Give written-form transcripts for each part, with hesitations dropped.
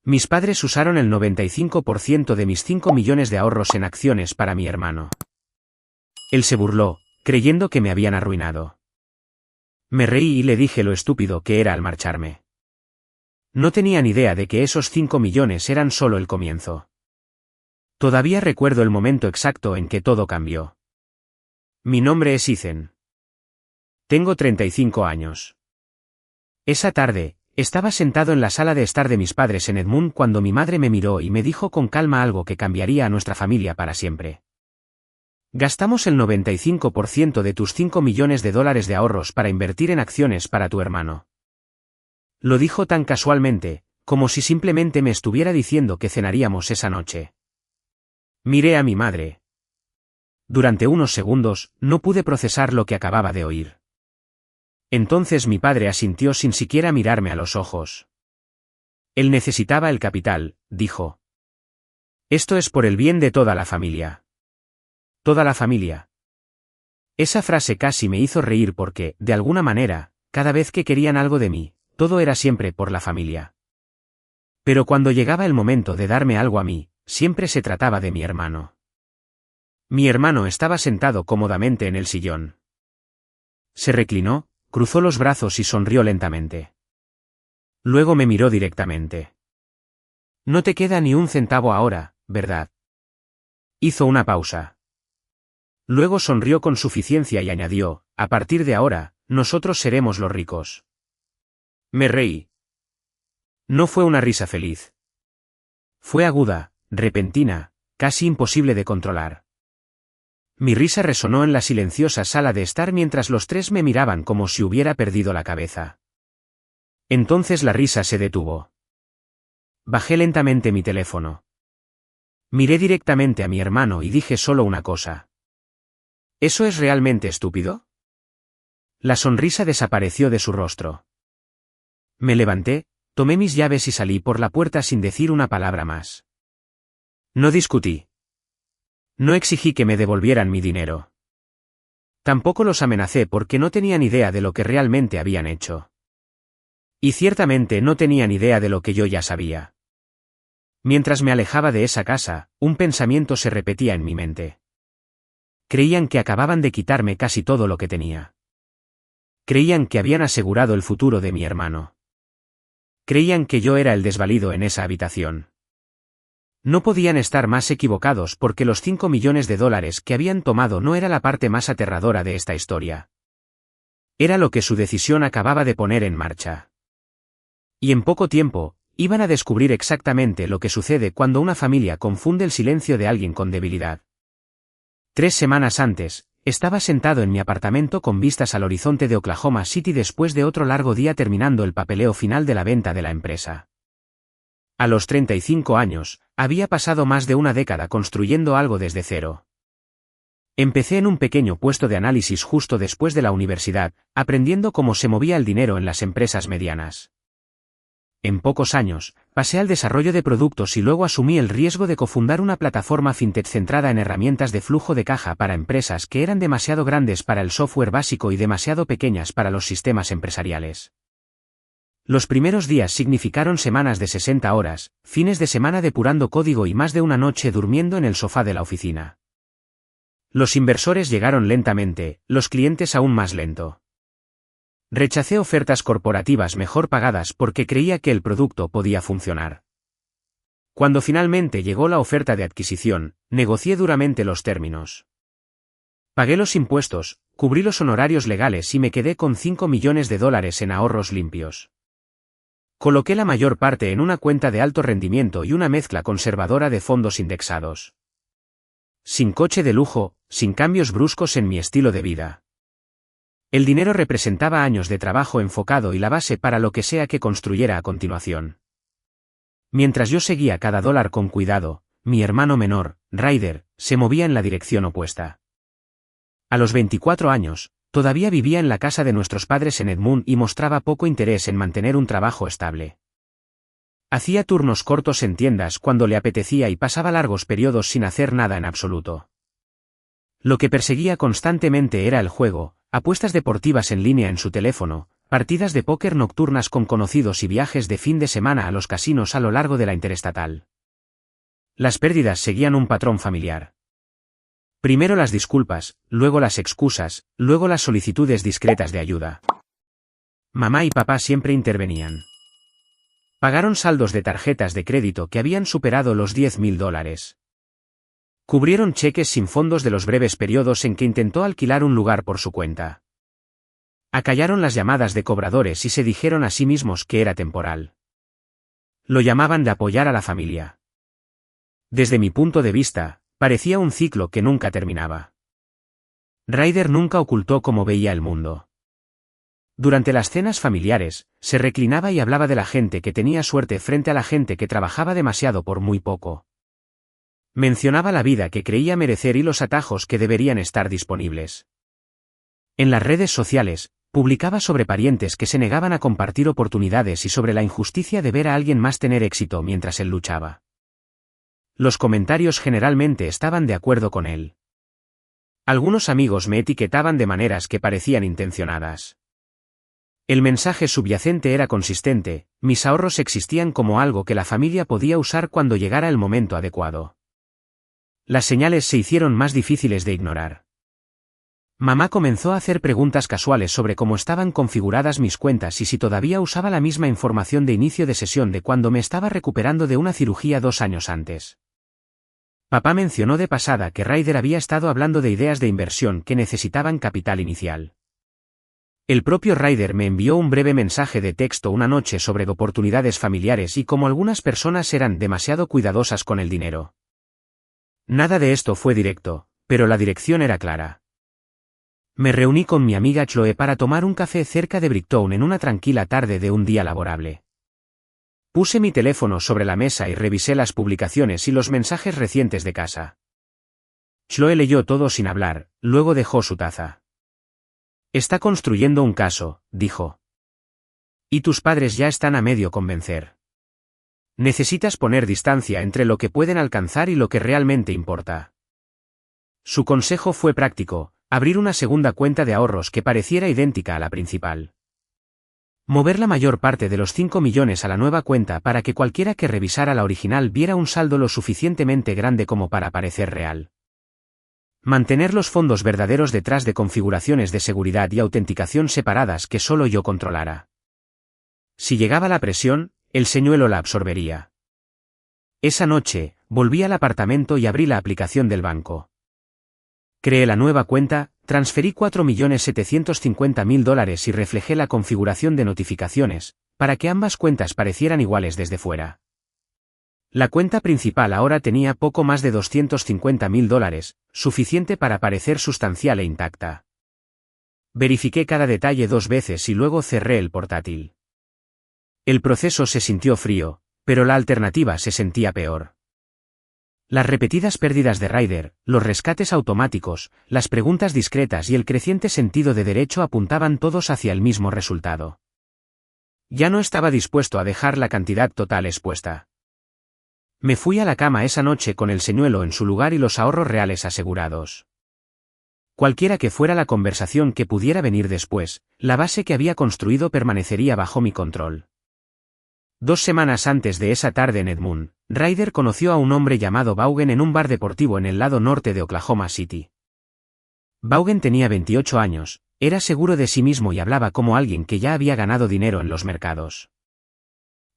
Mis padres usaron el 95% de mis 5 millones de ahorros en acciones para mi hermano. Él se burló, creyendo que me habían arruinado. Me reí y le dije lo estúpido que era al marcharme. No tenía ni idea de que esos 5 millones eran solo el comienzo. Todavía recuerdo el momento exacto en que todo cambió. Mi nombre es Ethan. Tengo 35 años. Esa tarde, estaba sentado en la sala de estar de mis padres en Edmund cuando mi madre me miró y me dijo con calma algo que cambiaría a nuestra familia para siempre. Gastamos el 95% de tus 5 millones de dólares de ahorros para invertir en acciones para tu hermano. Lo dijo tan casualmente, como si simplemente me estuviera diciendo que cenaríamos esa noche. Miré a mi madre. Durante unos segundos, no pude procesar lo que acababa de oír. Entonces mi padre asintió sin siquiera mirarme a los ojos. Él necesitaba el capital, dijo. Esto es por el bien de toda la familia. Toda la familia. Esa frase casi me hizo reír porque, de alguna manera, cada vez que querían algo de mí, todo era siempre por la familia. Pero cuando llegaba el momento de darme algo a mí, siempre se trataba de mi hermano. Mi hermano estaba sentado cómodamente en el sillón. Se reclinó, cruzó los brazos y sonrió lentamente. Luego me miró directamente. No te queda ni un centavo ahora, ¿verdad? Hizo una pausa. Luego sonrió con suficiencia y añadió, a partir de ahora, nosotros seremos los ricos. Me reí. No fue una risa feliz. Fue aguda, repentina, casi imposible de controlar. Mi risa resonó en la silenciosa sala de estar mientras los tres me miraban como si hubiera perdido la cabeza. Entonces la risa se detuvo. Bajé lentamente mi teléfono. Miré directamente a mi hermano y dije solo una cosa. ¿Eso es realmente estúpido? La sonrisa desapareció de su rostro. Me levanté, tomé mis llaves y salí por la puerta sin decir una palabra más. No discutí. No exigí que me devolvieran mi dinero. Tampoco los amenacé porque no tenían idea de lo que realmente habían hecho. Y ciertamente no tenían idea de lo que yo ya sabía. Mientras me alejaba de esa casa, un pensamiento se repetía en mi mente. Creían que acababan de quitarme casi todo lo que tenía. Creían que habían asegurado el futuro de mi hermano. Creían que yo era el desvalido en esa habitación. No podían estar más equivocados porque los 5 millones de dólares que habían tomado no era la parte más aterradora de esta historia. Era lo que su decisión acababa de poner en marcha. Y en poco tiempo, iban a descubrir exactamente lo que sucede cuando una familia confunde el silencio de alguien con debilidad. 3 semanas antes, estaba sentado en mi apartamento con vistas al horizonte de Oklahoma City después de otro largo día terminando el papeleo final de la venta de la empresa. A los 35 años, había pasado más de una década construyendo algo desde cero. Empecé en un pequeño puesto de análisis justo después de la universidad, aprendiendo cómo se movía el dinero en las empresas medianas. En pocos años, pasé al desarrollo de productos y luego asumí el riesgo de cofundar una plataforma fintech centrada en herramientas de flujo de caja para empresas que eran demasiado grandes para el software básico y demasiado pequeñas para los sistemas empresariales. Los primeros días significaron semanas de 60 horas, fines de semana depurando código y más de una noche durmiendo en el sofá de la oficina. Los inversores llegaron lentamente, los clientes aún más lento. Rechacé ofertas corporativas mejor pagadas porque creía que el producto podía funcionar. Cuando finalmente llegó la oferta de adquisición, negocié duramente los términos. Pagué los impuestos, cubrí los honorarios legales y me quedé con 5 millones de dólares en ahorros limpios. Coloqué la mayor parte en una cuenta de alto rendimiento y una mezcla conservadora de fondos indexados. Sin coche de lujo, sin cambios bruscos en mi estilo de vida. El dinero representaba años de trabajo enfocado y la base para lo que sea que construyera a continuación. Mientras yo seguía cada dólar con cuidado, mi hermano menor, Ryder, se movía en la dirección opuesta. A los 24 años, todavía vivía en la casa de nuestros padres en Edmund y mostraba poco interés en mantener un trabajo estable. Hacía turnos cortos en tiendas cuando le apetecía y pasaba largos periodos sin hacer nada en absoluto. Lo que perseguía constantemente era el juego, apuestas deportivas en línea en su teléfono, partidas de póker nocturnas con conocidos y viajes de fin de semana a los casinos a lo largo de la interestatal. Las pérdidas seguían un patrón familiar. Primero las disculpas, luego las excusas, luego las solicitudes discretas de ayuda. Mamá y papá siempre intervenían. Pagaron saldos de tarjetas de crédito que habían superado los $10.000. Cubrieron cheques sin fondos de los breves periodos en que intentó alquilar un lugar por su cuenta. Acallaron las llamadas de cobradores y se dijeron a sí mismos que era temporal. Lo llamaban de apoyar a la familia. Desde mi punto de vista, parecía un ciclo que nunca terminaba. Ryder nunca ocultó cómo veía el mundo. Durante las cenas familiares, se reclinaba y hablaba de la gente que tenía suerte frente a la gente que trabajaba demasiado por muy poco. Mencionaba la vida que creía merecer y los atajos que deberían estar disponibles. En las redes sociales, publicaba sobre parientes que se negaban a compartir oportunidades y sobre la injusticia de ver a alguien más tener éxito mientras él luchaba. Los comentarios generalmente estaban de acuerdo con él. Algunos amigos me etiquetaban de maneras que parecían intencionadas. El mensaje subyacente era consistente: mis ahorros existían como algo que la familia podía usar cuando llegara el momento adecuado. Las señales se hicieron más difíciles de ignorar. Mamá comenzó a hacer preguntas casuales sobre cómo estaban configuradas mis cuentas y si todavía usaba la misma información de inicio de sesión de cuando me estaba recuperando de una cirugía 2 años antes. Papá mencionó de pasada que Ryder había estado hablando de ideas de inversión que necesitaban capital inicial. El propio Ryder me envió un breve mensaje de texto una noche sobre oportunidades familiares y cómo algunas personas eran demasiado cuidadosas con el dinero. Nada de esto fue directo, pero la dirección era clara. Me reuní con mi amiga Chloe para tomar un café cerca de Bricktown en una tranquila tarde de un día laborable. Puse mi teléfono sobre la mesa y revisé las publicaciones y los mensajes recientes de casa. Chloe leyó todo sin hablar, luego dejó su taza. Está construyendo un caso, dijo. Y tus padres ya están a medio convencer. Necesitas poner distancia entre lo que pueden alcanzar y lo que realmente importa. Su consejo fue práctico: abrir una segunda cuenta de ahorros que pareciera idéntica a la principal. Mover la mayor parte de los 5 millones a la nueva cuenta para que cualquiera que revisara la original viera un saldo lo suficientemente grande como para parecer real. Mantener los fondos verdaderos detrás de configuraciones de seguridad y autenticación separadas que solo yo controlara. Si llegaba la presión, el señuelo la absorbería. Esa noche, volví al apartamento y abrí la aplicación del banco. Creé la nueva cuenta, transferí $4.750.000 y reflejé la configuración de notificaciones, para que ambas cuentas parecieran iguales desde fuera. La cuenta principal ahora tenía poco más de $250.000, suficiente para parecer sustancial e intacta. Verifiqué cada detalle 2 veces y luego cerré el portátil. El proceso se sintió frío, pero la alternativa se sentía peor. Las repetidas pérdidas de Ryder, los rescates automáticos, las preguntas discretas y el creciente sentido de derecho apuntaban todos hacia el mismo resultado. Ya no estaba dispuesto a dejar la cantidad total expuesta. Me fui a la cama esa noche con el señuelo en su lugar y los ahorros reales asegurados. Cualquiera que fuera la conversación que pudiera venir después, la base que había construido permanecería bajo mi control. 2 semanas antes de esa tarde en Edmund, Ryder conoció a un hombre llamado Vaughan en un bar deportivo en el lado norte de Oklahoma City. Vaughan tenía 28 años, era seguro de sí mismo y hablaba como alguien que ya había ganado dinero en los mercados.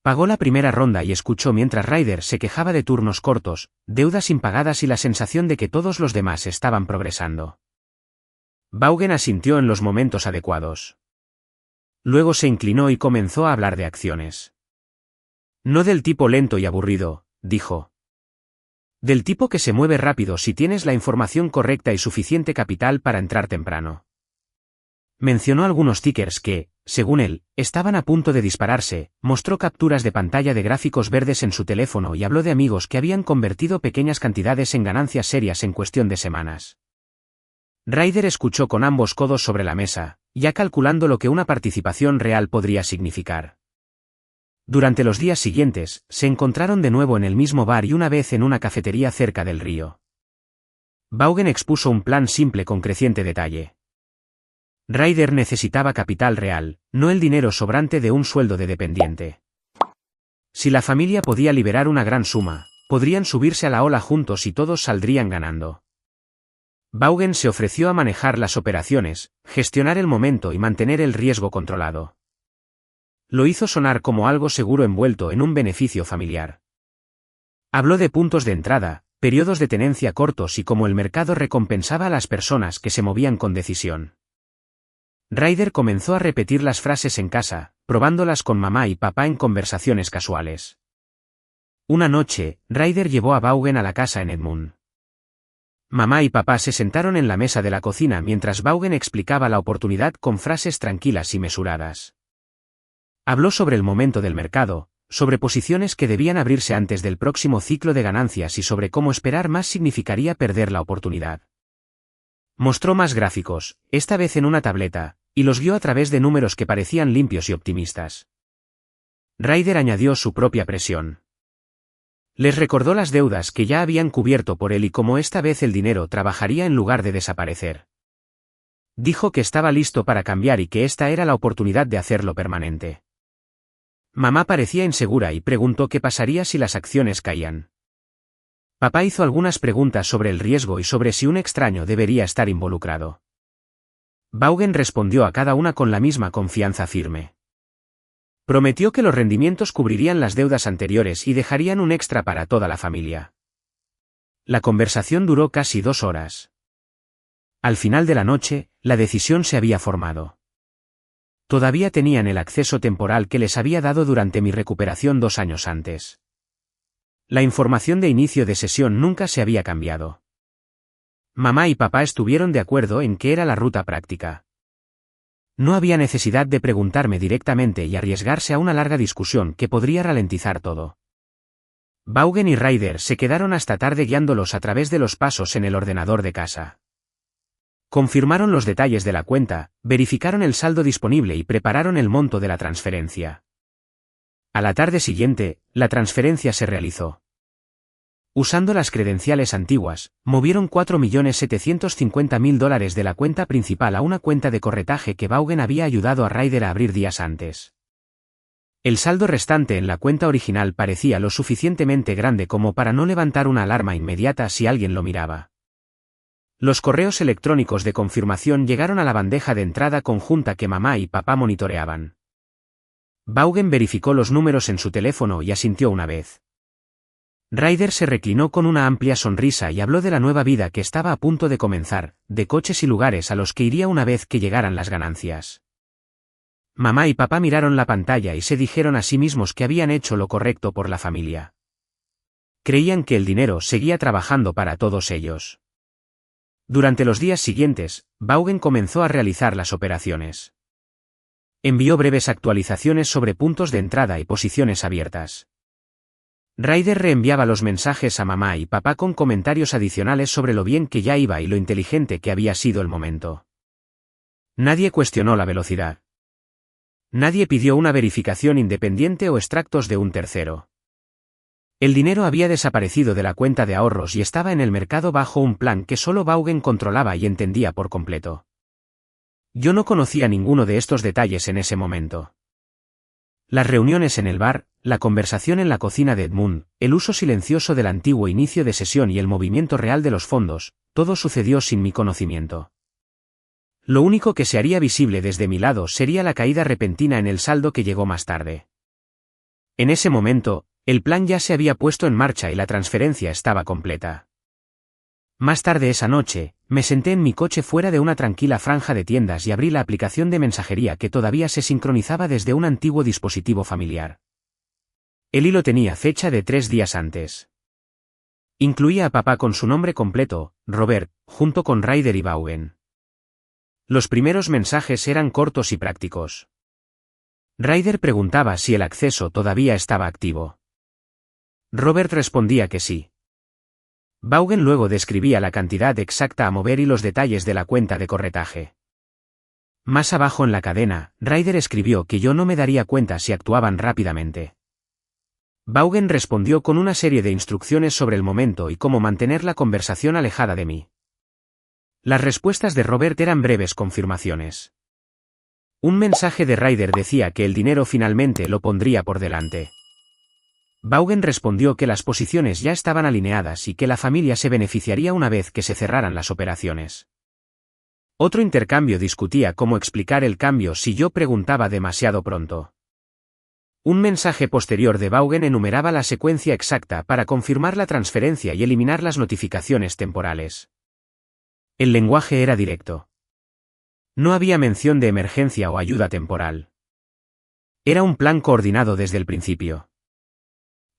Pagó la primera ronda y escuchó mientras Ryder se quejaba de turnos cortos, deudas impagadas y la sensación de que todos los demás estaban progresando. Vaughan asintió en los momentos adecuados. Luego se inclinó y comenzó a hablar de acciones. No del tipo lento y aburrido, dijo. Del tipo que se mueve rápido si tienes la información correcta y suficiente capital para entrar temprano. Mencionó algunos tickers que, según él, estaban a punto de dispararse, mostró capturas de pantalla de gráficos verdes en su teléfono y habló de amigos que habían convertido pequeñas cantidades en ganancias serias en cuestión de semanas. Ryder escuchó con ambos codos sobre la mesa, ya calculando lo que una participación real podría significar. Durante los días siguientes, se encontraron de nuevo en el mismo bar y una vez en una cafetería cerca del río. Vaughan expuso un plan simple con creciente detalle. Ryder necesitaba capital real, no el dinero sobrante de un sueldo de dependiente. Si la familia podía liberar una gran suma, podrían subirse a la ola juntos y todos saldrían ganando. Vaughan se ofreció a manejar las operaciones, gestionar el momento y mantener el riesgo controlado. Lo hizo sonar como algo seguro envuelto en un beneficio familiar. Habló de puntos de entrada, periodos de tenencia cortos y cómo el mercado recompensaba a las personas que se movían con decisión. Ryder comenzó a repetir las frases en casa, probándolas con mamá y papá en conversaciones casuales. Una noche, Ryder llevó a Vaughan a la casa en Edmund. Mamá y papá se sentaron en la mesa de la cocina mientras Vaughan explicaba la oportunidad con frases tranquilas y mesuradas. Habló sobre el momento del mercado, sobre posiciones que debían abrirse antes del próximo ciclo de ganancias y sobre cómo esperar más significaría perder la oportunidad. Mostró más gráficos, esta vez en una tableta, y los guió a través de números que parecían limpios y optimistas. Ryder añadió su propia presión. Les recordó las deudas que ya habían cubierto por él y cómo esta vez el dinero trabajaría en lugar de desaparecer. Dijo que estaba listo para cambiar y que esta era la oportunidad de hacerlo permanente. Mamá parecía insegura y preguntó qué pasaría si las acciones caían. Papá hizo algunas preguntas sobre el riesgo y sobre si un extraño debería estar involucrado. Vaughan respondió a cada una con la misma confianza firme. Prometió que los rendimientos cubrirían las deudas anteriores y dejarían un extra para toda la familia. La conversación duró casi 2 horas. Al final de la noche, la decisión se había formado. Todavía tenían el acceso temporal que les había dado durante mi recuperación 2 años antes. La información de inicio de sesión nunca se había cambiado. Mamá y papá estuvieron de acuerdo en que era la ruta práctica. No había necesidad de preguntarme directamente y arriesgarse a una larga discusión que podría ralentizar todo. Vaughan y Ryder se quedaron hasta tarde guiándolos a través de los pasos en el ordenador de casa. Confirmaron los detalles de la cuenta, verificaron el saldo disponible y prepararon el monto de la transferencia. A la tarde siguiente, la transferencia se realizó. Usando las credenciales antiguas, movieron $4.750.000 de la cuenta principal a una cuenta de corretaje que Vaughan había ayudado a Ryder a abrir días antes. El saldo restante en la cuenta original parecía lo suficientemente grande como para no levantar una alarma inmediata si alguien lo miraba. Los correos electrónicos de confirmación llegaron a la bandeja de entrada conjunta que mamá y papá monitoreaban. Vaughan verificó los números en su teléfono y asintió una vez. Ryder se reclinó con una amplia sonrisa y habló de la nueva vida que estaba a punto de comenzar, de coches y lugares a los que iría una vez que llegaran las ganancias. Mamá y papá miraron la pantalla y se dijeron a sí mismos que habían hecho lo correcto por la familia. Creían que el dinero seguía trabajando para todos ellos. Durante los días siguientes, Vaughan comenzó a realizar las operaciones. Envió breves actualizaciones sobre puntos de entrada y posiciones abiertas. Ryder reenviaba los mensajes a mamá y papá con comentarios adicionales sobre lo bien que ya iba y lo inteligente que había sido el momento. Nadie cuestionó la velocidad. Nadie pidió una verificación independiente o extractos de un tercero. El dinero había desaparecido de la cuenta de ahorros y estaba en el mercado bajo un plan que solo Vaughan controlaba y entendía por completo. Yo no conocía ninguno de estos detalles en ese momento. Las reuniones en el bar, la conversación en la cocina de Edmund, el uso silencioso del antiguo inicio de sesión y el movimiento real de los fondos, todo sucedió sin mi conocimiento. Lo único que se haría visible desde mi lado sería la caída repentina en el saldo que llegó más tarde. En ese momento, el plan ya se había puesto en marcha y la transferencia estaba completa. Más tarde esa noche, me senté en mi coche fuera de una tranquila franja de tiendas y abrí la aplicación de mensajería que todavía se sincronizaba desde un antiguo dispositivo familiar. El hilo tenía fecha de 3 días antes. Incluía a papá con su nombre completo, Robert, junto con Ryder y Vaughan. Los primeros mensajes eran cortos y prácticos. Ryder preguntaba si el acceso todavía estaba activo. Robert respondía que sí. Vaughan luego describía la cantidad exacta a mover y los detalles de la cuenta de corretaje. Más abajo en la cadena, Ryder escribió que yo no me daría cuenta si actuaban rápidamente. Vaughan respondió con una serie de instrucciones sobre el momento y cómo mantener la conversación alejada de mí. Las respuestas de Robert eran breves confirmaciones. Un mensaje de Ryder decía que el dinero finalmente lo pondría por delante. Vaughan respondió que las posiciones ya estaban alineadas y que la familia se beneficiaría una vez que se cerraran las operaciones. Otro intercambio discutía cómo explicar el cambio si yo preguntaba demasiado pronto. Un mensaje posterior de Vaughan enumeraba la secuencia exacta para confirmar la transferencia y eliminar las notificaciones temporales. El lenguaje era directo. No había mención de emergencia o ayuda temporal. Era un plan coordinado desde el principio.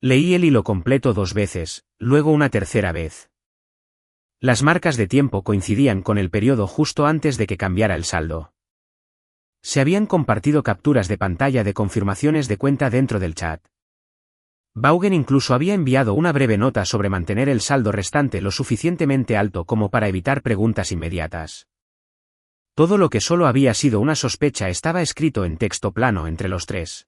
Leí el hilo completo 2 veces, luego una tercera vez. Las marcas de tiempo coincidían con el periodo justo antes de que cambiara el saldo. Se habían compartido capturas de pantalla de confirmaciones de cuenta dentro del chat. Vaughan incluso había enviado una breve nota sobre mantener el saldo restante lo suficientemente alto como para evitar preguntas inmediatas. Todo lo que solo había sido una sospecha estaba escrito en texto plano entre los tres.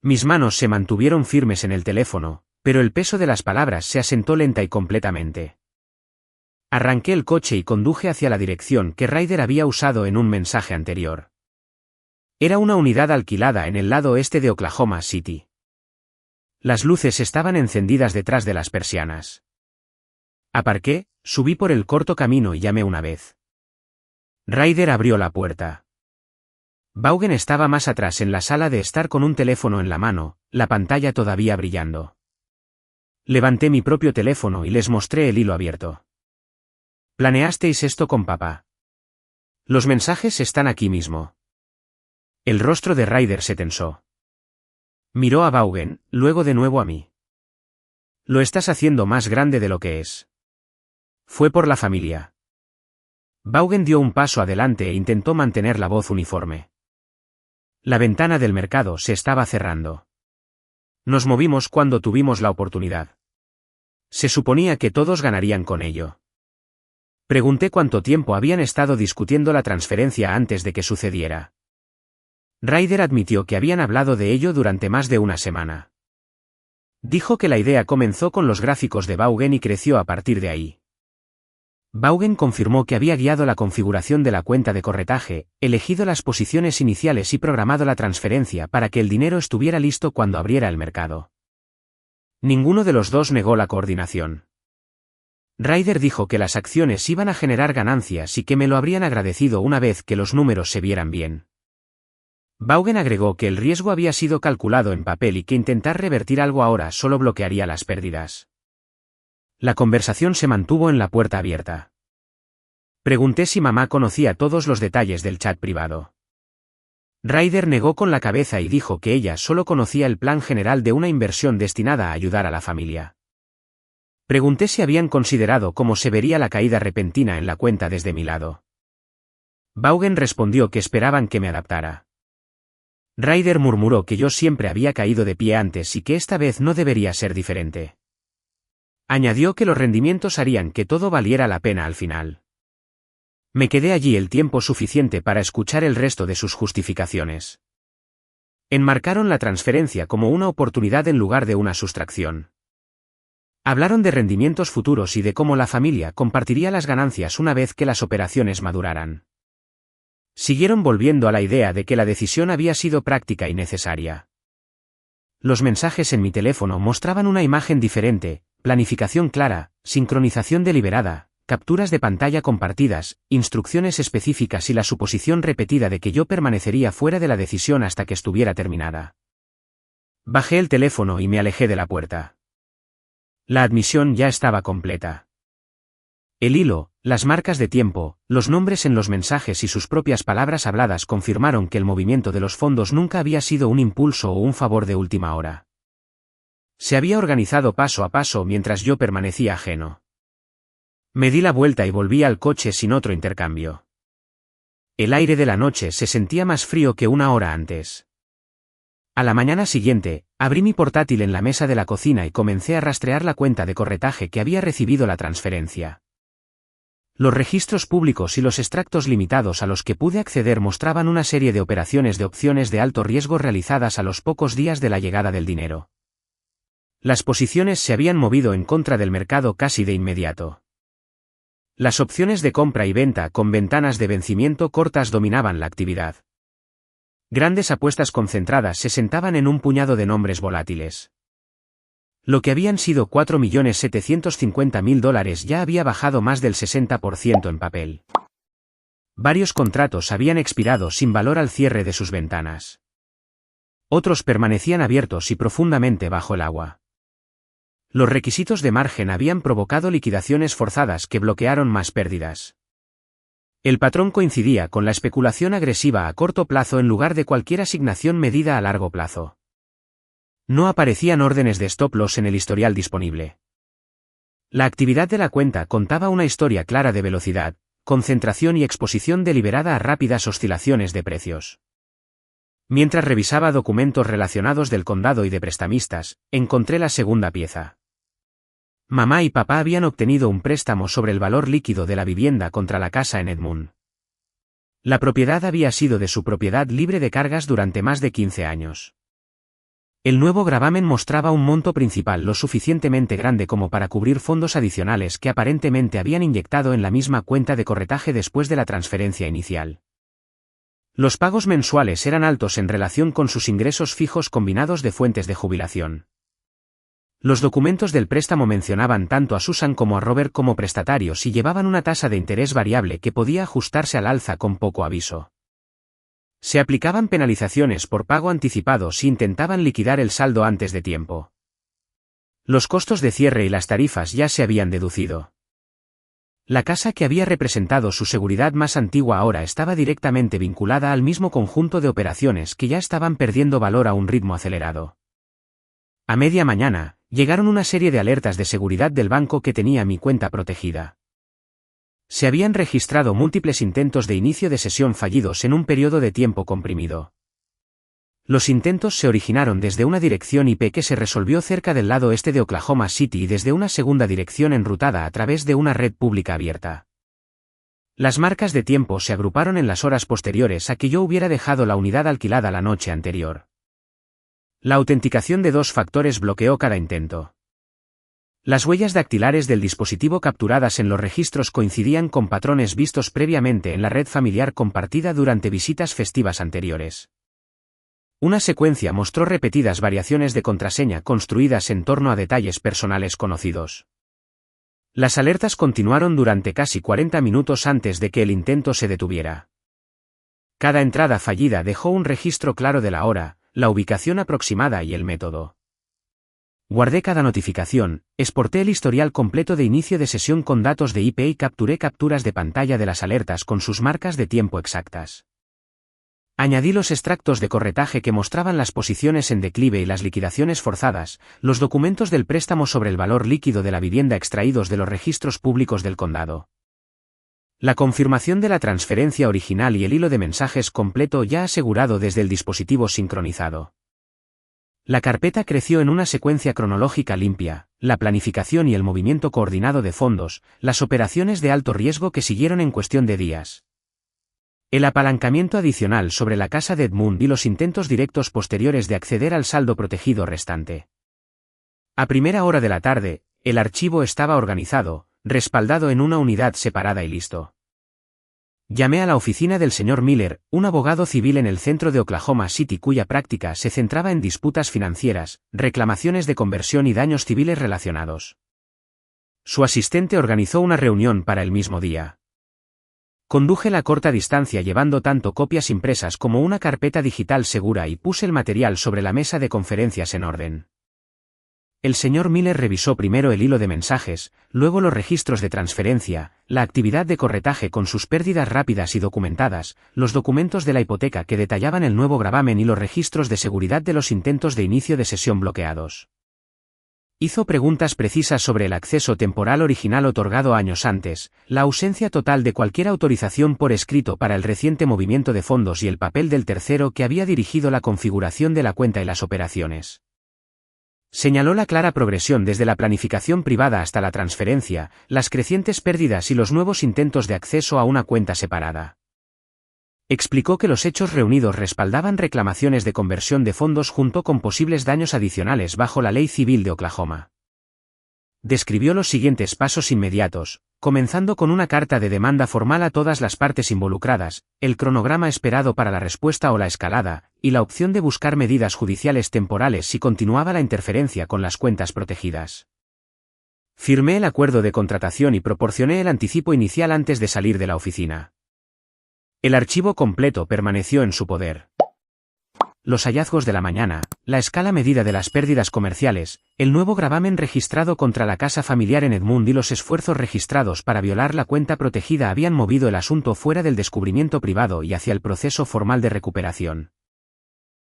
Mis manos se mantuvieron firmes en el teléfono, pero el peso de las palabras se asentó lenta y completamente. Arranqué el coche y conduje hacia la dirección que Ryder había usado en un mensaje anterior. Era una unidad alquilada en el lado este de Oklahoma City. Las luces estaban encendidas detrás de las persianas. Aparqué, subí por el corto camino y llamé una vez. Ryder abrió la puerta. Vaughan estaba más atrás en la sala de estar con un teléfono en la mano, la pantalla todavía brillando. Levanté mi propio teléfono y les mostré el hilo abierto. ¿Planeasteis esto con papá? Los mensajes están aquí mismo. El rostro de Ryder se tensó. Miró a Vaughan, luego de nuevo a mí. Lo estás haciendo más grande de lo que es. Fue por la familia. Vaughan dio un paso adelante e intentó mantener la voz uniforme. La ventana del mercado se estaba cerrando. Nos movimos cuando tuvimos la oportunidad. Se suponía que todos ganarían con ello. Pregunté cuánto tiempo habían estado discutiendo la transferencia antes de que sucediera. Ryder admitió que habían hablado de ello durante más de una semana. Dijo que la idea comenzó con los gráficos de Vaughan y creció a partir de ahí. Vaughan confirmó que había guiado la configuración de la cuenta de corretaje, elegido las posiciones iniciales y programado la transferencia para que el dinero estuviera listo cuando abriera el mercado. Ninguno de los dos negó la coordinación. Ryder dijo que las acciones iban a generar ganancias y que me lo habrían agradecido una vez que los números se vieran bien. Vaughan agregó que el riesgo había sido calculado en papel y que intentar revertir algo ahora solo bloquearía las pérdidas. La conversación se mantuvo en la puerta abierta. Pregunté si mamá conocía todos los detalles del chat privado. Ryder negó con la cabeza y dijo que ella solo conocía el plan general de una inversión destinada a ayudar a la familia. Pregunté si habían considerado cómo se vería la caída repentina en la cuenta desde mi lado. Vaughan respondió que esperaban que me adaptara. Ryder murmuró que yo siempre había caído de pie antes y que esta vez no debería ser diferente. Añadió que los rendimientos harían que todo valiera la pena al final. Me quedé allí el tiempo suficiente para escuchar el resto de sus justificaciones. Enmarcaron la transferencia como una oportunidad en lugar de una sustracción. Hablaron de rendimientos futuros y de cómo la familia compartiría las ganancias una vez que las operaciones maduraran. Siguieron volviendo a la idea de que la decisión había sido práctica y necesaria. Los mensajes en mi teléfono mostraban una imagen diferente: planificación clara, sincronización deliberada, capturas de pantalla compartidas, instrucciones específicas y la suposición repetida de que yo permanecería fuera de la decisión hasta que estuviera terminada. Bajé el teléfono y me alejé de la puerta. La admisión ya estaba completa. El hilo, las marcas de tiempo, los nombres en los mensajes y sus propias palabras habladas confirmaron que el movimiento de los fondos nunca había sido un impulso o un favor de última hora. Se había organizado paso a paso mientras yo permanecía ajeno. Me di la vuelta y volví al coche sin otro intercambio. El aire de la noche se sentía más frío que una hora antes. A la mañana siguiente, abrí mi portátil en la mesa de la cocina y comencé a rastrear la cuenta de corretaje que había recibido la transferencia. Los registros públicos y los extractos limitados a los que pude acceder mostraban una serie de operaciones de opciones de alto riesgo realizadas a los pocos días de la llegada del dinero. Las posiciones se habían movido en contra del mercado casi de inmediato. Las opciones de compra y venta con ventanas de vencimiento cortas dominaban la actividad. Grandes apuestas concentradas se sentaban en un puñado de nombres volátiles. Lo que habían sido $4.750.000 ya había bajado más del 60% en papel. Varios contratos habían expirado sin valor al cierre de sus ventanas. Otros permanecían abiertos y profundamente bajo el agua. Los requisitos de margen habían provocado liquidaciones forzadas que bloquearon más pérdidas. El patrón coincidía con la especulación agresiva a corto plazo en lugar de cualquier asignación medida a largo plazo. No aparecían órdenes de stop loss en el historial disponible. La actividad de la cuenta contaba una historia clara de velocidad, concentración y exposición deliberada a rápidas oscilaciones de precios. Mientras revisaba documentos relacionados del condado y de prestamistas, encontré la segunda pieza. Mamá y papá habían obtenido un préstamo sobre el valor líquido de la vivienda contra la casa en Edmund. La propiedad había sido de su propiedad libre de cargas durante más de 15 años. El nuevo gravamen mostraba un monto principal lo suficientemente grande como para cubrir fondos adicionales que aparentemente habían inyectado en la misma cuenta de corretaje después de la transferencia inicial. Los pagos mensuales eran altos en relación con sus ingresos fijos combinados de fuentes de jubilación. Los documentos del préstamo mencionaban tanto a Susan como a Robert como prestatarios y llevaban una tasa de interés variable que podía ajustarse al alza con poco aviso. Se aplicaban penalizaciones por pago anticipado si intentaban liquidar el saldo antes de tiempo. Los costos de cierre y las tarifas ya se habían deducido. La casa que había representado su seguridad más antigua ahora estaba directamente vinculada al mismo conjunto de operaciones que ya estaban perdiendo valor a un ritmo acelerado. A media mañana, llegaron una serie de alertas de seguridad del banco que tenía mi cuenta protegida. Se habían registrado múltiples intentos de inicio de sesión fallidos en un periodo de tiempo comprimido. Los intentos se originaron desde una dirección IP que se resolvió cerca del lado este de Oklahoma City y desde una segunda dirección enrutada a través de una red pública abierta. Las marcas de tiempo se agruparon en las horas posteriores a que yo hubiera dejado la unidad alquilada la noche anterior. La autenticación de 2 factores bloqueó cada intento. Las huellas dactilares del dispositivo capturadas en los registros coincidían con patrones vistos previamente en la red familiar compartida durante visitas festivas anteriores. Una secuencia mostró repetidas variaciones de contraseña construidas en torno a detalles personales conocidos. Las alertas continuaron durante casi 40 minutos antes de que el intento se detuviera. Cada entrada fallida dejó un registro claro de la hora, la ubicación aproximada y el método. Guardé cada notificación, exporté el historial completo de inicio de sesión con datos de IP y capturé capturas de pantalla de las alertas con sus marcas de tiempo exactas. Añadí los extractos de corretaje que mostraban las posiciones en declive y las liquidaciones forzadas, los documentos del préstamo sobre el valor líquido de la vivienda extraídos de los registros públicos del condado. La confirmación de la transferencia original y el hilo de mensajes completo ya asegurado desde el dispositivo sincronizado. La carpeta creció en una secuencia cronológica limpia, la planificación y el movimiento coordinado de fondos, las operaciones de alto riesgo que siguieron en cuestión de días. El apalancamiento adicional sobre la casa de Edmund y los intentos directos posteriores de acceder al saldo protegido restante. A primera hora de la tarde, el archivo estaba organizado, respaldado en una unidad separada y listo. Llamé a la oficina del señor Miller, un abogado civil en el centro de Oklahoma City cuya práctica se centraba en disputas financieras, reclamaciones de conversión y daños civiles relacionados. Su asistente organizó una reunión para el mismo día. Conduje la corta distancia llevando tanto copias impresas como una carpeta digital segura y puse el material sobre la mesa de conferencias en orden. El señor Miller revisó primero el hilo de mensajes, luego los registros de transferencia, la actividad de corretaje con sus pérdidas rápidas y documentadas, los documentos de la hipoteca que detallaban el nuevo gravamen y los registros de seguridad de los intentos de inicio de sesión bloqueados. Hizo preguntas precisas sobre el acceso temporal original otorgado años antes, la ausencia total de cualquier autorización por escrito para el reciente movimiento de fondos y el papel del tercero que había dirigido la configuración de la cuenta y las operaciones. Señaló la clara progresión desde la planificación privada hasta la transferencia, las crecientes pérdidas y los nuevos intentos de acceso a una cuenta separada. Explicó que los hechos reunidos respaldaban reclamaciones de conversión de fondos junto con posibles daños adicionales bajo la ley civil de Oklahoma. Describió los siguientes pasos inmediatos: comenzando con una carta de demanda formal a todas las partes involucradas, el cronograma esperado para la respuesta o la escalada, y la opción de buscar medidas judiciales temporales si continuaba la interferencia con las cuentas protegidas. Firmé el acuerdo de contratación y proporcioné el anticipo inicial antes de salir de la oficina. El archivo completo permaneció en su poder. Los hallazgos de la mañana, la escala medida de las pérdidas comerciales, el nuevo gravamen registrado contra la casa familiar en Edmund y los esfuerzos registrados para violar la cuenta protegida habían movido el asunto fuera del descubrimiento privado y hacia el proceso formal de recuperación.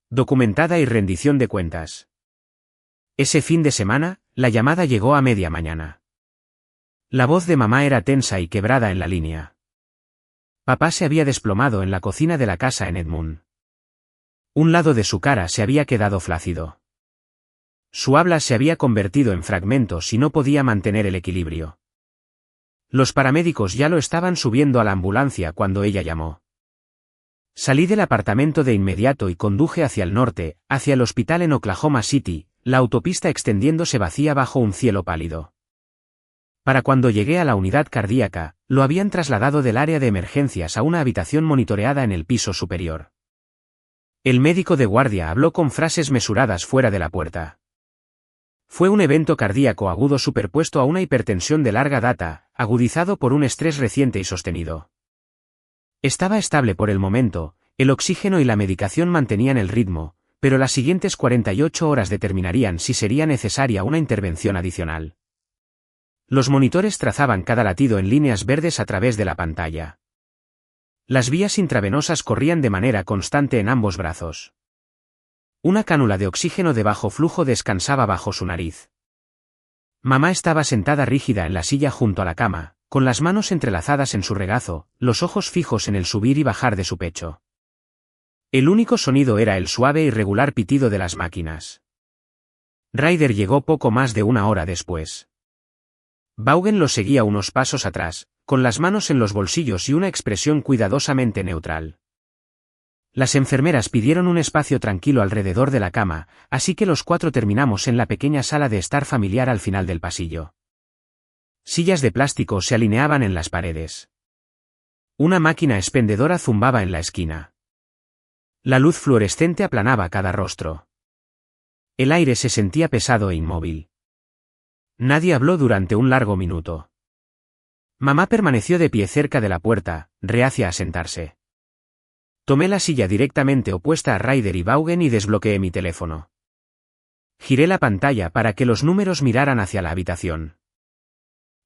Documentada y rendición de cuentas. Ese fin de semana, la llamada llegó a media mañana. La voz de mamá era tensa y quebrada en la línea. Papá se había desplomado en la cocina de la casa en Edmund. Un lado de su cara se había quedado flácido. Su habla se había convertido en fragmentos y no podía mantener el equilibrio. Los paramédicos ya lo estaban subiendo a la ambulancia cuando ella llamó. Salí del apartamento de inmediato y conduje hacia el norte, hacia el hospital en Oklahoma City, la autopista extendiéndose vacía bajo un cielo pálido. Para cuando llegué a la unidad cardíaca, lo habían trasladado del área de emergencias a una habitación monitoreada en el piso superior. El médico de guardia habló con frases mesuradas fuera de la puerta. Fue un evento cardíaco agudo superpuesto a una hipertensión de larga data, agudizado por un estrés reciente y sostenido. Estaba estable por el momento, el oxígeno y la medicación mantenían el ritmo, pero las siguientes 48 horas determinarían si sería necesaria una intervención adicional. Los monitores trazaban cada latido en líneas verdes a través de la pantalla. Las vías intravenosas corrían de manera constante en ambos brazos. Una cánula de oxígeno de bajo flujo descansaba bajo su nariz. Mamá estaba sentada rígida en la silla junto a la cama, con las manos entrelazadas en su regazo, los ojos fijos en el subir y bajar de su pecho. El único sonido era el suave y regular pitido de las máquinas. Ryder llegó poco más de una hora después. Vaughan lo seguía unos pasos atrás, con las manos en los bolsillos y una expresión cuidadosamente neutral. Las enfermeras pidieron un espacio tranquilo alrededor de la cama, así que los cuatro terminamos en la pequeña sala de estar familiar al final del pasillo. Sillas de plástico se alineaban en las paredes. Una máquina expendedora zumbaba en la esquina. La luz fluorescente aplanaba cada rostro. El aire se sentía pesado e inmóvil. Nadie habló durante un largo minuto. Mamá permaneció de pie cerca de la puerta, reacia a sentarse. Tomé la silla directamente opuesta a Ryder y Vaughan y desbloqueé mi teléfono. Giré la pantalla para que los números miraran hacia la habitación.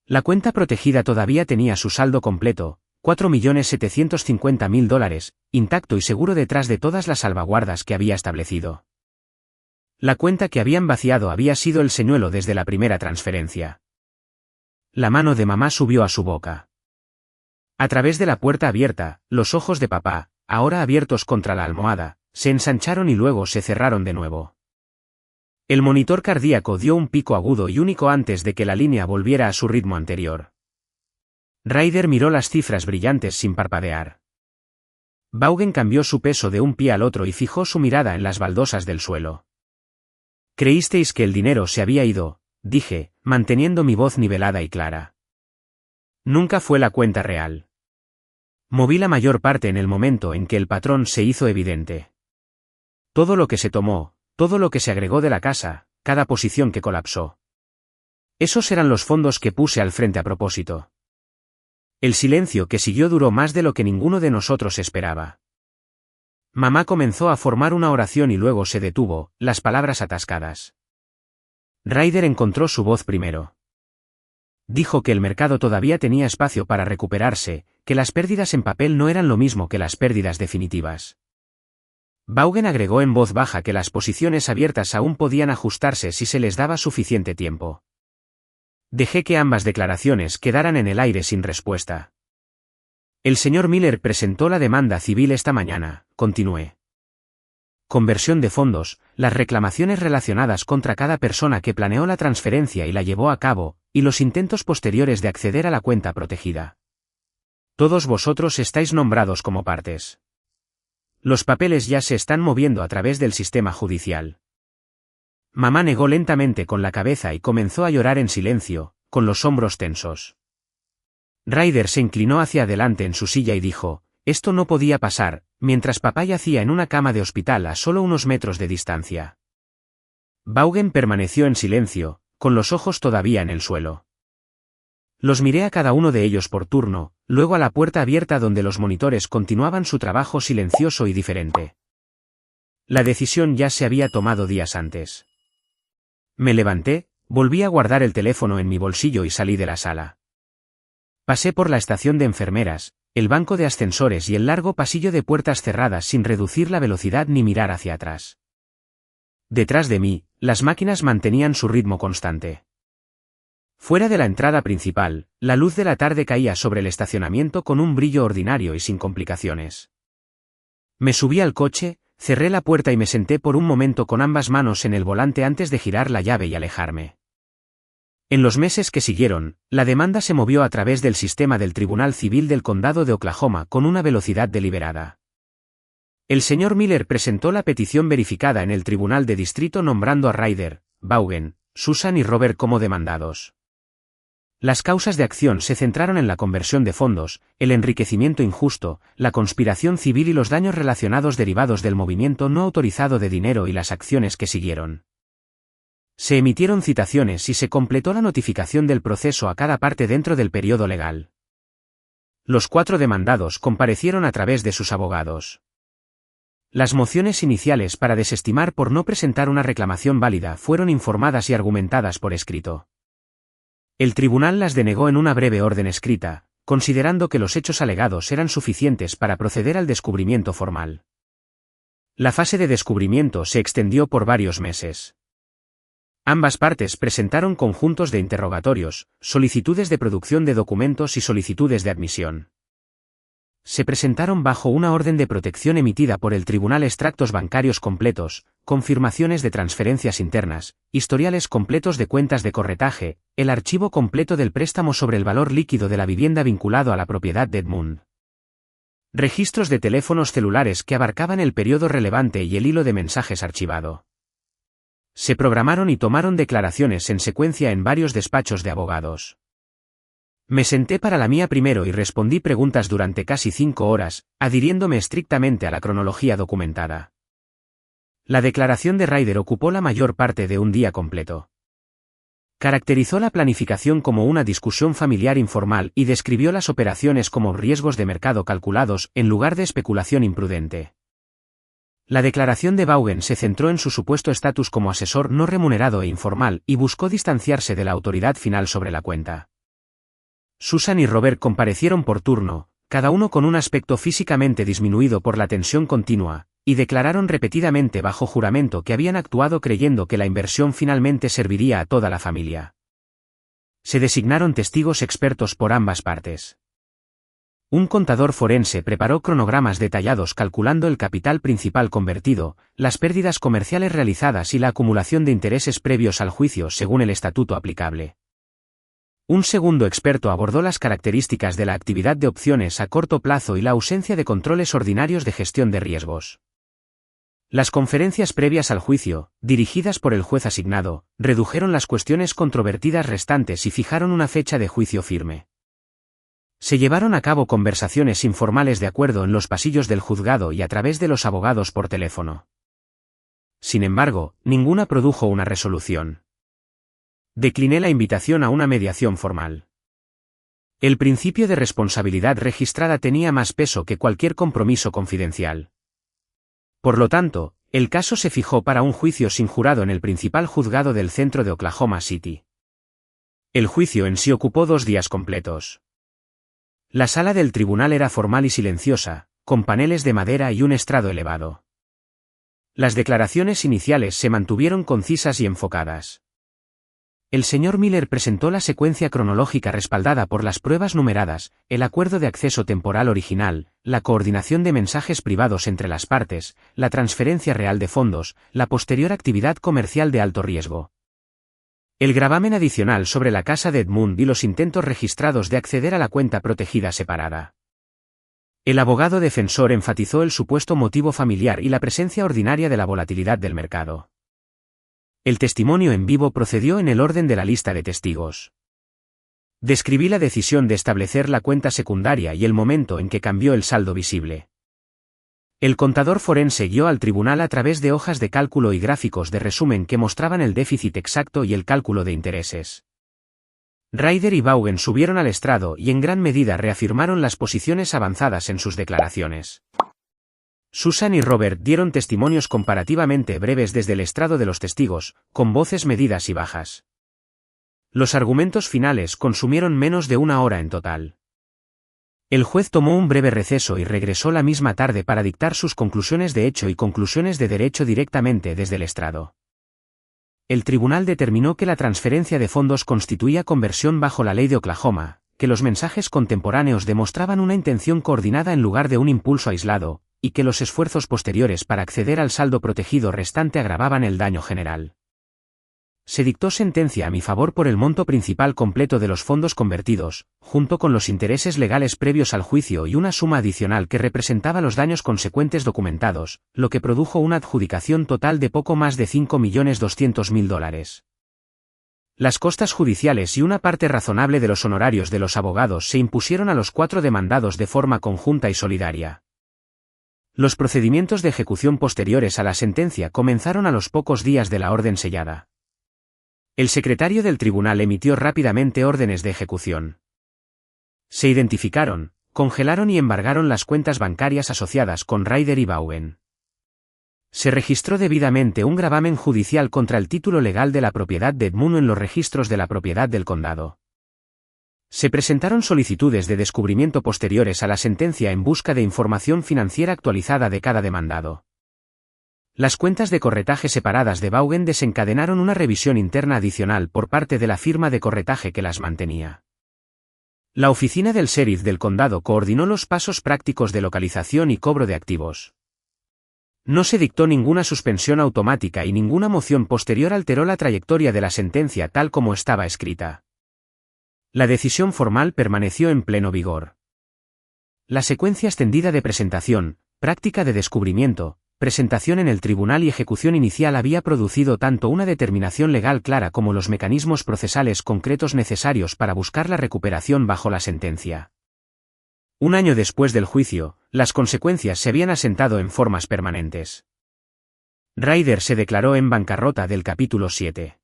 La cuenta protegida todavía tenía su saldo completo, $4.750.000, intacto y seguro detrás de todas las salvaguardas que había establecido. La cuenta que habían vaciado había sido el señuelo desde la primera transferencia. La mano de mamá subió a su boca. A través de la puerta abierta, los ojos de papá, ahora abiertos contra la almohada, se ensancharon y luego se cerraron de nuevo. El monitor cardíaco dio un pico agudo y único antes de que la línea volviera a su ritmo anterior. Ryder miró las cifras brillantes sin parpadear. Vaughan cambió su peso de un pie al otro y fijó su mirada en las baldosas del suelo. «Creísteis que el dinero se había ido», dije, manteniendo mi voz nivelada y clara. Nunca fue la cuenta real. Moví la mayor parte en el momento en que el patrón se hizo evidente. Todo lo que se tomó, todo lo que se agregó de la casa, cada posición que colapsó. Esos eran los fondos que puse al frente a propósito. El silencio que siguió duró más de lo que ninguno de nosotros esperaba. Mamá comenzó a formar una oración y luego se detuvo, las palabras atascadas. Ryder encontró su voz primero. Dijo que el mercado todavía tenía espacio para recuperarse, que las pérdidas en papel no eran lo mismo que las pérdidas definitivas. Vaughan agregó en voz baja que las posiciones abiertas aún podían ajustarse si se les daba suficiente tiempo. Dejé que ambas declaraciones quedaran en el aire sin respuesta. El señor Miller presentó la demanda civil esta mañana, continué. Conversión de fondos, las reclamaciones relacionadas contra cada persona que planeó la transferencia y la llevó a cabo, y los intentos posteriores de acceder a la cuenta protegida. Todos vosotros estáis nombrados como partes. Los papeles ya se están moviendo a través del sistema judicial. Mamá negó lentamente con la cabeza y comenzó a llorar en silencio, con los hombros tensos. Ryder se inclinó hacia adelante en su silla y dijo, esto no podía pasar, mientras papá yacía en una cama de hospital a solo unos metros de distancia. Vaughan permaneció en silencio, con los ojos todavía en el suelo. Los miré a cada uno de ellos por turno, luego a la puerta abierta donde los monitores continuaban su trabajo silencioso y diferente. La decisión ya se había tomado días antes. Me levanté, volví a guardar el teléfono en mi bolsillo y salí de la sala. Pasé por la estación de enfermeras, el banco de ascensores y el largo pasillo de puertas cerradas sin reducir la velocidad ni mirar hacia atrás. Detrás de mí, las máquinas mantenían su ritmo constante. Fuera de la entrada principal, la luz de la tarde caía sobre el estacionamiento con un brillo ordinario y sin complicaciones. Me subí al coche, cerré la puerta y me senté por un momento con ambas manos en el volante antes de girar la llave y alejarme. En los meses que siguieron, la demanda se movió a través del sistema del Tribunal Civil del Condado de Oklahoma con una velocidad deliberada. El señor Miller presentó la petición verificada en el Tribunal de Distrito nombrando a Ryder, Vaughan, Susan y Robert como demandados. Las causas de acción se centraron en la conversión de fondos, el enriquecimiento injusto, la conspiración civil y los daños relacionados derivados del movimiento no autorizado de dinero y las acciones que siguieron. Se emitieron citaciones y se completó la notificación del proceso a cada parte dentro del periodo legal. Los 4 demandados comparecieron a través de sus abogados. Las mociones iniciales para desestimar por no presentar una reclamación válida fueron informadas y argumentadas por escrito. El tribunal las denegó en una breve orden escrita, considerando que los hechos alegados eran suficientes para proceder al descubrimiento formal. La fase de descubrimiento se extendió por varios meses. Ambas partes presentaron conjuntos de interrogatorios, solicitudes de producción de documentos y solicitudes de admisión. Se presentaron bajo una orden de protección emitida por el tribunal extractos bancarios completos, confirmaciones de transferencias internas, historiales completos de cuentas de corretaje, el archivo completo del préstamo sobre el valor líquido de la vivienda vinculado a la propiedad de Edmund. Registros de teléfonos celulares que abarcaban el periodo relevante y el hilo de mensajes archivado. Se programaron y tomaron declaraciones en secuencia en varios despachos de abogados. Me senté para la mía primero y respondí preguntas durante casi 5 horas, adhiriéndome estrictamente a la cronología documentada. La declaración de Ryder ocupó la mayor parte de un día completo. Caracterizó la planificación como una discusión familiar informal y describió las operaciones como riesgos de mercado calculados en lugar de especulación imprudente. La declaración de Vaughan se centró en su supuesto estatus como asesor no remunerado e informal y buscó distanciarse de la autoridad final sobre la cuenta. Susan y Robert comparecieron por turno, cada uno con un aspecto físicamente disminuido por la tensión continua, y declararon repetidamente bajo juramento que habían actuado creyendo que la inversión finalmente serviría a toda la familia. Se designaron testigos expertos por ambas partes. Un contador forense preparó cronogramas detallados calculando el capital principal convertido, las pérdidas comerciales realizadas y la acumulación de intereses previos al juicio según el estatuto aplicable. Un segundo experto abordó las características de la actividad de opciones a corto plazo y la ausencia de controles ordinarios de gestión de riesgos. Las conferencias previas al juicio, dirigidas por el juez asignado, redujeron las cuestiones controvertidas restantes y fijaron una fecha de juicio firme. Se llevaron a cabo conversaciones informales de acuerdo en los pasillos del juzgado y a través de los abogados por teléfono. Sin embargo, ninguna produjo una resolución. Decliné la invitación a una mediación formal. El principio de responsabilidad registrada tenía más peso que cualquier compromiso confidencial. Por lo tanto, el caso se fijó para un juicio sin jurado en el principal juzgado del centro de Oklahoma City. El juicio en sí ocupó 2 días completos. La sala del tribunal era formal y silenciosa, con paneles de madera y un estrado elevado. Las declaraciones iniciales se mantuvieron concisas y enfocadas. El señor Miller presentó la secuencia cronológica respaldada por las pruebas numeradas, el acuerdo de acceso temporal original, la coordinación de mensajes privados entre las partes, la transferencia real de fondos, la posterior actividad comercial de alto riesgo. El gravamen adicional sobre la casa de Edmund y los intentos registrados de acceder a la cuenta protegida separada. El abogado defensor enfatizó el supuesto motivo familiar y la presencia ordinaria de la volatilidad del mercado. El testimonio en vivo procedió en el orden de la lista de testigos. Describí la decisión de establecer la cuenta secundaria y el momento en que cambió el saldo visible. El contador forense guió al tribunal a través de hojas de cálculo y gráficos de resumen que mostraban el déficit exacto y el cálculo de intereses. Ryder y Vaughan subieron al estrado y en gran medida reafirmaron las posiciones avanzadas en sus declaraciones. Susan y Robert dieron testimonios comparativamente breves desde el estrado de los testigos, con voces medidas y bajas. Los argumentos finales consumieron menos de una hora en total. El juez tomó un breve receso y regresó la misma tarde para dictar sus conclusiones de hecho y conclusiones de derecho directamente desde el estrado. El tribunal determinó que la transferencia de fondos constituía conversión bajo la ley de Oklahoma, que los mensajes contemporáneos demostraban una intención coordinada en lugar de un impulso aislado, y que los esfuerzos posteriores para acceder al saldo protegido restante agravaban el daño general. Se dictó sentencia a mi favor por el monto principal completo de los fondos convertidos, junto con los intereses legales previos al juicio y una suma adicional que representaba los daños consecuentes documentados, lo que produjo una adjudicación total de poco más de $5.200.000. Las costas judiciales y una parte razonable de los honorarios de los abogados se impusieron a los 4 demandados de forma conjunta y solidaria. Los procedimientos de ejecución posteriores a la sentencia comenzaron a los pocos días de la orden sellada. El secretario del tribunal emitió rápidamente órdenes de ejecución. Se identificaron, congelaron y embargaron las cuentas bancarias asociadas con Ryder y Vaughan. Se registró debidamente un gravamen judicial contra el título legal de la propiedad de Edmunds en los registros de la propiedad del condado. Se presentaron solicitudes de descubrimiento posteriores a la sentencia en busca de información financiera actualizada de cada demandado. Las cuentas de corretaje separadas de Vaughan desencadenaron una revisión interna adicional por parte de la firma de corretaje que las mantenía. La oficina del sheriff del condado coordinó los pasos prácticos de localización y cobro de activos. No se dictó ninguna suspensión automática y ninguna moción posterior alteró la trayectoria de la sentencia tal como estaba escrita. La decisión formal permaneció en pleno vigor. La secuencia extendida de presentación, práctica de descubrimiento, presentación en el tribunal y ejecución inicial había producido tanto una determinación legal clara como los mecanismos procesales concretos necesarios para buscar la recuperación bajo la sentencia. Un año después del juicio, las consecuencias se habían asentado en formas permanentes. Ryder se declaró en bancarrota del capítulo 7.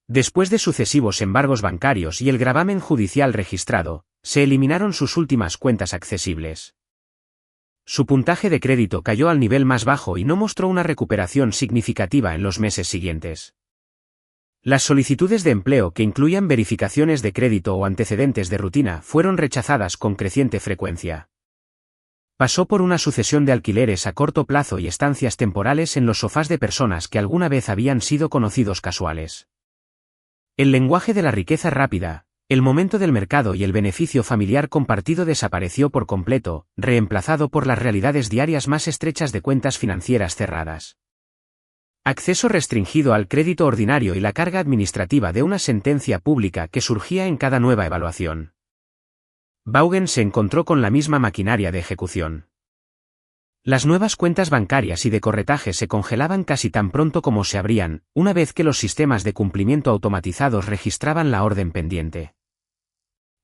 Después de sucesivos embargos bancarios y el gravamen judicial registrado, se eliminaron sus últimas cuentas accesibles. Su puntaje de crédito cayó al nivel más bajo y no mostró una recuperación significativa en los meses siguientes. Las solicitudes de empleo que incluían verificaciones de crédito o antecedentes de rutina fueron rechazadas con creciente frecuencia. Pasó por una sucesión de alquileres a corto plazo y estancias temporales en los sofás de personas que alguna vez habían sido conocidos casuales. El lenguaje de la riqueza rápida, el momento del mercado y el beneficio familiar compartido desapareció por completo, reemplazado por las realidades diarias más estrechas de cuentas financieras cerradas. Acceso restringido al crédito ordinario y la carga administrativa de una sentencia pública que surgía en cada nueva evaluación. Vaughan se encontró con la misma maquinaria de ejecución. Las nuevas cuentas bancarias y de corretaje se congelaban casi tan pronto como se abrían, una vez que los sistemas de cumplimiento automatizados registraban la orden pendiente.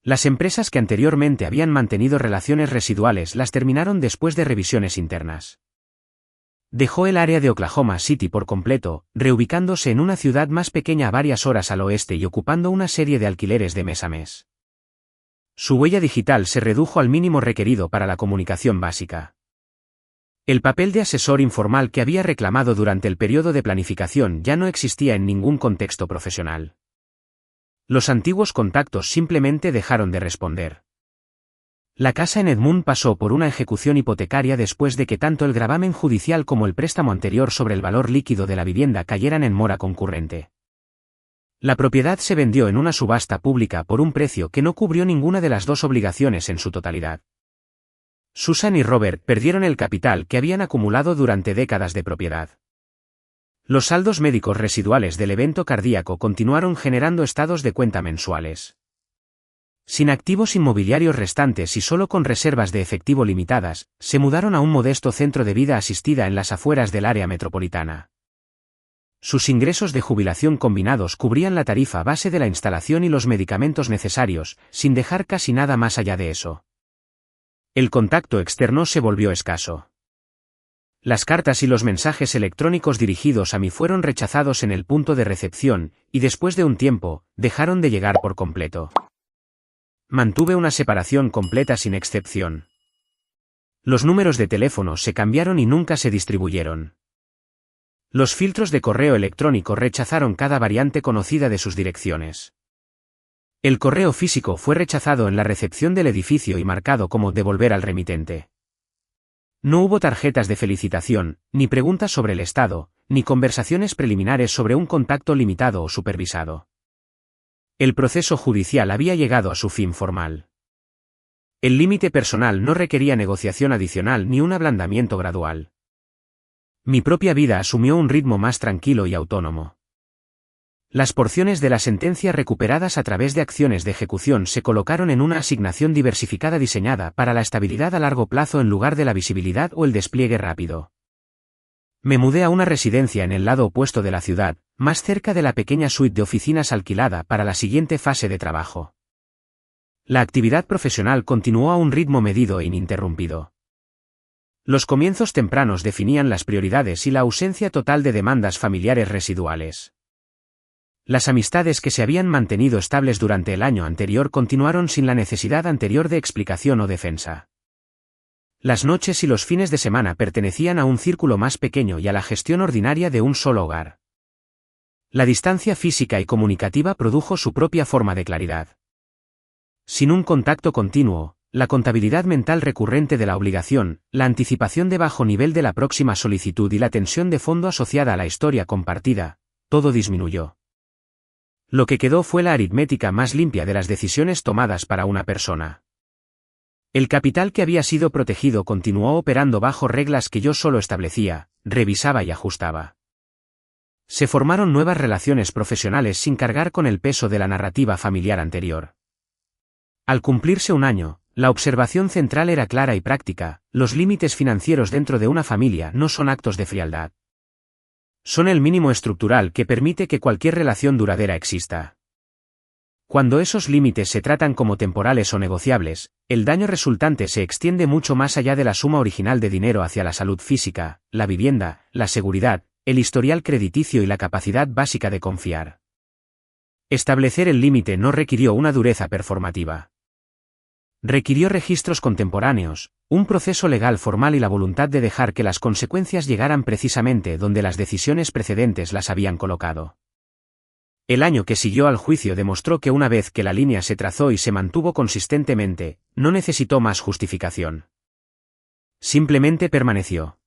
Las empresas que anteriormente habían mantenido relaciones residuales las terminaron después de revisiones internas. Dejó el área de Oklahoma City por completo, reubicándose en una ciudad más pequeña a varias horas al oeste y ocupando una serie de alquileres de mes a mes. Su huella digital se redujo al mínimo requerido para la comunicación básica. El papel de asesor informal que había reclamado durante el periodo de planificación ya no existía en ningún contexto profesional. Los antiguos contactos simplemente dejaron de responder. La casa en Edmunds pasó por una ejecución hipotecaria después de que tanto el gravamen judicial como el préstamo anterior sobre el valor líquido de la vivienda cayeran en mora concurrente. La propiedad se vendió en una subasta pública por un precio que no cubrió ninguna de las dos obligaciones en su totalidad. Susan y Robert perdieron el capital que habían acumulado durante décadas de propiedad. Los saldos médicos residuales del evento cardíaco continuaron generando estados de cuenta mensuales. Sin activos inmobiliarios restantes y solo con reservas de efectivo limitadas, se mudaron a un modesto centro de vida asistida en las afueras del área metropolitana. Sus ingresos de jubilación combinados cubrían la tarifa base de la instalación y los medicamentos necesarios, sin dejar casi nada más allá de eso. El contacto externo se volvió escaso. Las cartas y los mensajes electrónicos dirigidos a mí fueron rechazados en el punto de recepción, y después de un tiempo, dejaron de llegar por completo. Mantuve una separación completa sin excepción. Los números de teléfono se cambiaron y nunca se distribuyeron. Los filtros de correo electrónico rechazaron cada variante conocida de sus direcciones. El correo físico fue rechazado en la recepción del edificio y marcado como devolver al remitente. No hubo tarjetas de felicitación, ni preguntas sobre el estado, ni conversaciones preliminares sobre un contacto limitado o supervisado. El proceso judicial había llegado a su fin formal. El límite personal no requería negociación adicional ni un ablandamiento gradual. Mi propia vida asumió un ritmo más tranquilo y autónomo. Las porciones de la sentencia recuperadas a través de acciones de ejecución se colocaron en una asignación diversificada diseñada para la estabilidad a largo plazo en lugar de la visibilidad o el despliegue rápido. Me mudé a una residencia en el lado opuesto de la ciudad, más cerca de la pequeña suite de oficinas alquilada para la siguiente fase de trabajo. La actividad profesional continuó a un ritmo medido e ininterrumpido. Los comienzos tempranos definían las prioridades y la ausencia total de demandas familiares residuales. Las amistades que se habían mantenido estables durante el año anterior continuaron sin la necesidad anterior de explicación o defensa. Las noches y los fines de semana pertenecían a un círculo más pequeño y a la gestión ordinaria de un solo hogar. La distancia física y comunicativa produjo su propia forma de claridad. Sin un contacto continuo, la contabilidad mental recurrente de la obligación, la anticipación de bajo nivel de la próxima solicitud y la tensión de fondo asociada a la historia compartida, todo disminuyó. Lo que quedó fue la aritmética más limpia de las decisiones tomadas para una persona. El capital que había sido protegido continuó operando bajo reglas que yo solo establecía, revisaba y ajustaba. Se formaron nuevas relaciones profesionales sin cargar con el peso de la narrativa familiar anterior. Al cumplirse un año, la observación central era clara y práctica: los límites financieros dentro de una familia no son actos de frialdad. Son el mínimo estructural que permite que cualquier relación duradera exista. Cuando esos límites se tratan como temporales o negociables, el daño resultante se extiende mucho más allá de la suma original de dinero hacia la salud física, la vivienda, la seguridad, el historial crediticio y la capacidad básica de confiar. Establecer el límite no requirió una dureza performativa. Requirió registros contemporáneos, un proceso legal formal y la voluntad de dejar que las consecuencias llegaran precisamente donde las decisiones precedentes las habían colocado. El año que siguió al juicio demostró que una vez que la línea se trazó y se mantuvo consistentemente, no necesitó más justificación. Simplemente permaneció.